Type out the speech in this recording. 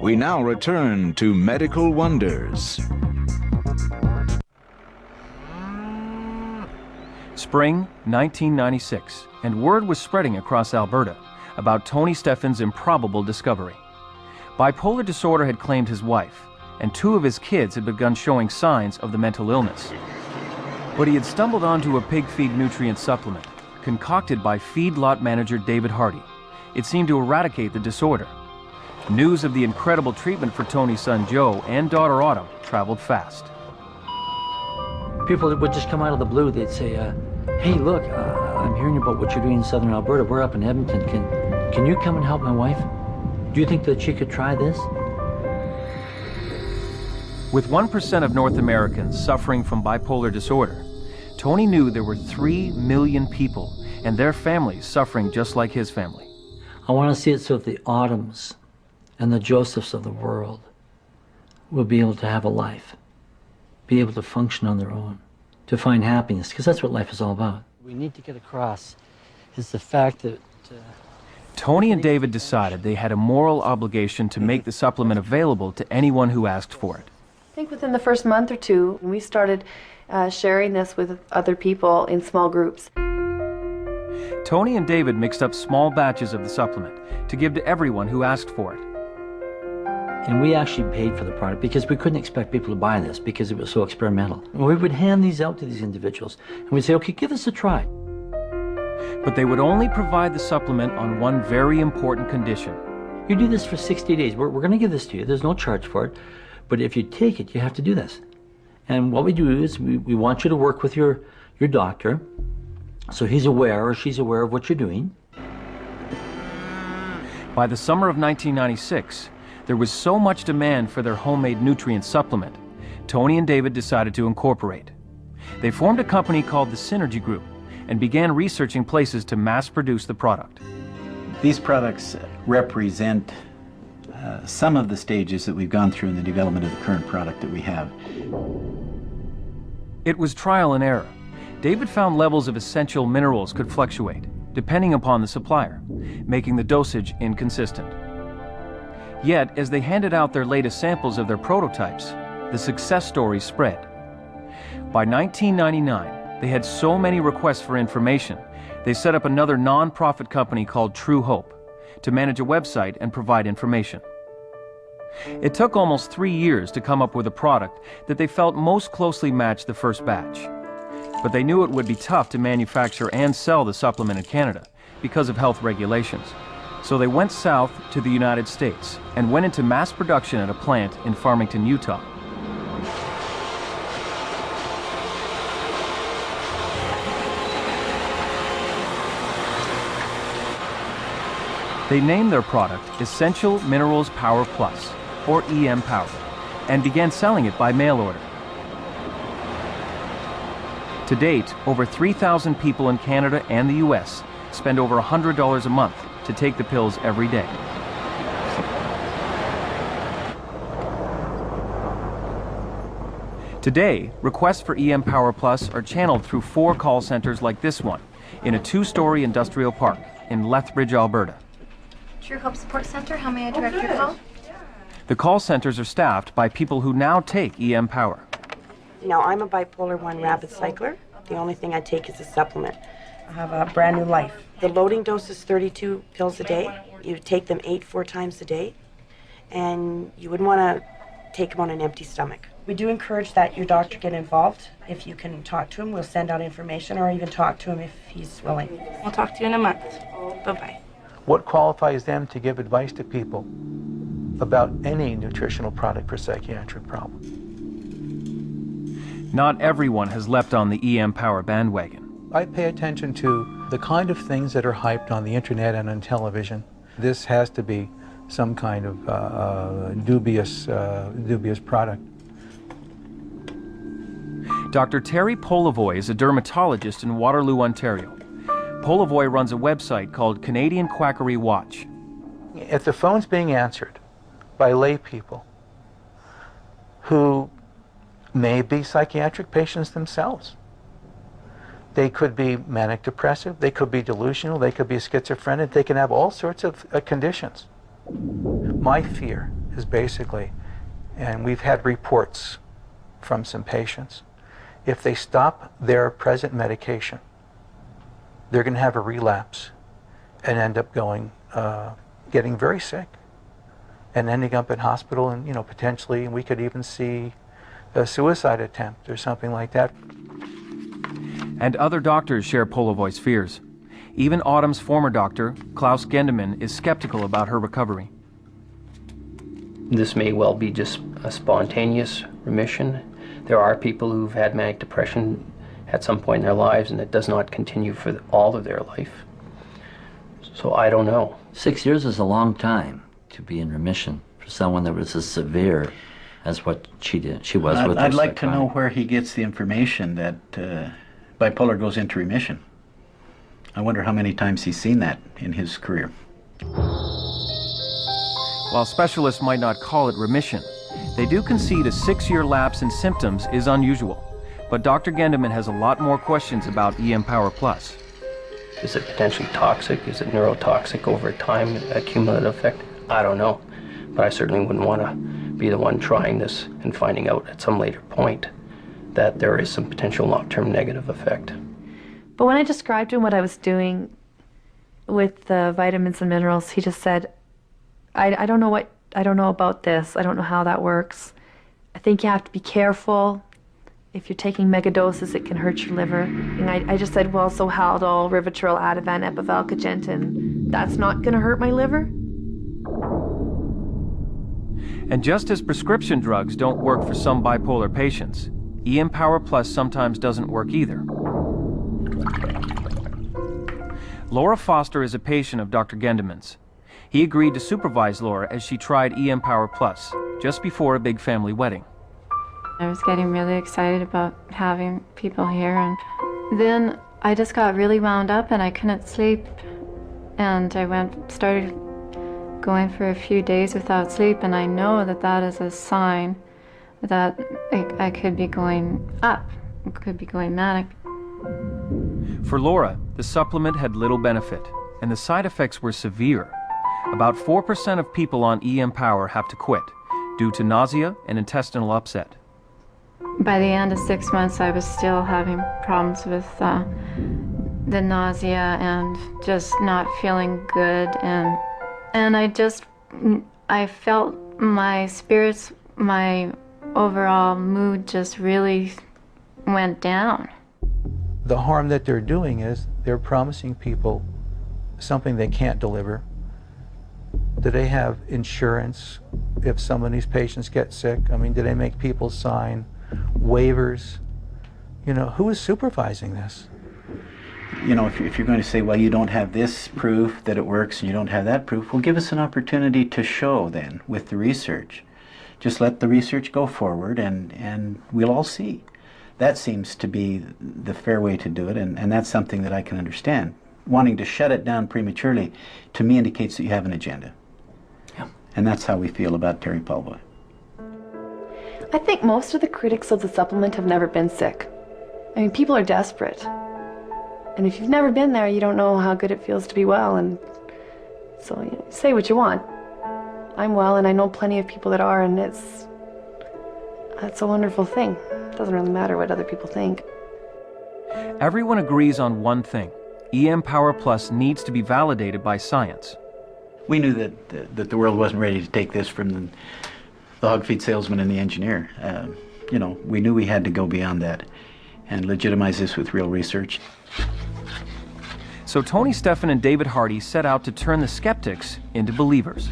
We now return to Medical Wonders. Spring 1996, and word was spreading across Alberta about Tony Stephan's improbable discovery. Bipolar disorder had claimed his wife, and 2 of his kids had begun showing signs of the mental illness. But he had stumbled onto a pig feed nutrient supplement, concocted by feedlot manager David Hardy. It seemed to eradicate the disorder. News of the incredible treatment for Tony's son Joe and daughter Autumn traveled fast. People would just come out of the blue. They'd say, hey, look, I'm hearing about what you're doing in southern Alberta. We're up in Edmonton. Can you come and help my wife? Do you think that she could try this? With 1% of North Americans suffering from bipolar disorder, Tony knew there were 3 million people and their families suffering just like his family. I want to see it so that the Autumns and the Josephs of the world will be able to have a life, be able to function on their own, to find happiness, because that's what life is all about. We need to get across is the fact that Tony and David decided they had a moral obligation to make the supplement available to anyone who asked for it. I think within the first month or 2, we started sharing this with other people in small groups. Tony and David mixed up small batches of the supplement to give to everyone who asked for it. And we actually paid for the product because we couldn't expect people to buy this because it was so experimental. And we would hand these out to these individuals and we'd say, okay, give this a try. But they would only provide the supplement on one very important condition. You do this for 60 days. We're going to give this to you. There's no charge for it. But if you take it, you have to do this. And what we do is we want you to work with your doctor so he's aware or she's aware of what you're doing. By the summer of 1996, there was so much demand for their homemade nutrient supplement, Tony and David decided to incorporate. They formed a company called the Synergy Group and began researching places to mass produce the product. These products represent some of the stages that we've gone through in the development of the current product that we have. It was trial and error. David found levels of essential minerals could fluctuate, depending upon the supplier, making the dosage inconsistent. Yet, as they handed out their latest samples of their prototypes, the success story spread. By 1999, they had so many requests for information, they set up another non-profit company called Truehope to manage a website and provide information. It took almost 3 years to come up with a product that they felt most closely matched the first batch. But they knew it would be tough to manufacture and sell the supplement in Canada because of health regulations. So they went south to the United States and went into mass production at a plant in Farmington, Utah. They named their product Essential Minerals Power Plus, or EM Power, and began selling it by mail order. To date, over 3,000 people in Canada and the US spend over $100 a month to take the pills every day. Today, requests for EM Power Plus are channeled through 4 call centers like this one in a 2-story industrial park in Lethbridge, Alberta. Truehope Support Center, how may I direct your call? The call centers are staffed by people who now take EM Power. Now, I'm a Bipolar 1 rapid cycler. The only thing I take is a supplement. I have a brand new life. The loading dose is 32 pills a day. You take them 4 times a day, and you wouldn't want to take them on an empty stomach. We do encourage that your doctor get involved. If you can talk to him, we'll send out information, or even talk to him if he's willing. We'll talk to you in a month. Bye-bye. What qualifies them to give advice to people about any nutritional product for psychiatric problems? Not everyone has leapt on the EM Power bandwagon. I pay attention to the kind of things that are hyped on the internet and on television. This has to be some kind of dubious product. Dr. Terry Polivoy is a dermatologist in Waterloo, Ontario. Polivoy runs a website called Canadian Quackery Watch. If the phone's being answered by lay people who may be psychiatric patients themselves, they could be manic depressive, they could be delusional, they could be schizophrenic, they can have all sorts of conditions. My fear is basically, and we've had reports from some patients, if they stop their present medication, they're going to have a relapse and end up getting very sick and ending up in hospital, and potentially we could even see a suicide attempt or something like that. And other doctors share Polovoy's fears. Even Autumn's former doctor, Klaus Gendeman, is skeptical about her recovery. This may well be just a spontaneous remission. There are people who've had manic depression at some point in their lives, and it does not continue for all of their life. So I don't know. 6 years is a long time to be in remission for someone that was as severe as what she was with her I'd like to know psychotic. where he gets the information that bipolar goes into remission. I wonder how many times he's seen that in his career. While specialists might not call it remission, they do concede a 6-year lapse in symptoms is unusual. But Dr. Gendeman has a lot more questions about EM Power Plus. Is it potentially toxic? Is it neurotoxic over time, a cumulative effect? I don't know. But I certainly wouldn't want to be the one trying this and finding out at some later point that there is some potential long-term negative effect. But when I described to him what I was doing with the vitamins and minerals, he just said, I don't know about this. I don't know how that works. I think you have to be careful. If you're taking mega doses, it can hurt your liver. And I just said, well, so Haldol, Rivotril, Ativan, Epivalcagent, and that's not going to hurt my liver? And just as prescription drugs don't work for some bipolar patients, EM Power Plus sometimes doesn't work either. Laura Foster is a patient of Dr. Gendeman's. He agreed to supervise Laura as she tried EM Power Plus just before a big family wedding. I was getting really excited about having people here, and then I just got really wound up and I couldn't sleep, and I started going for a few days without sleep, and I know that that is a sign that I could be going up, could be going manic. For Laura, the supplement had little benefit, and the side effects were severe. About 4% of people on EM Power have to quit due to nausea and intestinal upset. By the end of 6 months, I was still having problems with the nausea and just not feeling good, and I felt my spirits, my overall mood just really went down. The harm that they're doing is they're promising people something they can't deliver. Do they have insurance if some of these patients get sick? I mean, do they make people sign waivers? Who is supervising this? If you're going to say, well, you don't have this proof that it works and you don't have that proof, well, give us an opportunity to show then with the research. Just let the research go forward and we'll all see. That seems to be the fair way to do it, and that's something that I can understand. Wanting to shut it down prematurely, to me, indicates that you have an agenda. Yeah. And that's how we feel about Terry Polovoy. I think most of the critics of the supplement have never been sick. I mean, people are desperate. And if you've never been there, you don't know how good it feels to be well. And so say what you want. I'm well, and I know plenty of people that are, and that's a wonderful thing. It doesn't really matter what other people think. Everyone agrees on one thing. EM Power Plus needs to be validated by science. We knew that the world wasn't ready to take this from the hog feed salesman and the engineer. We knew we had to go beyond that and legitimize this with real research. So Tony Stephan and David Hardy set out to turn the skeptics into believers.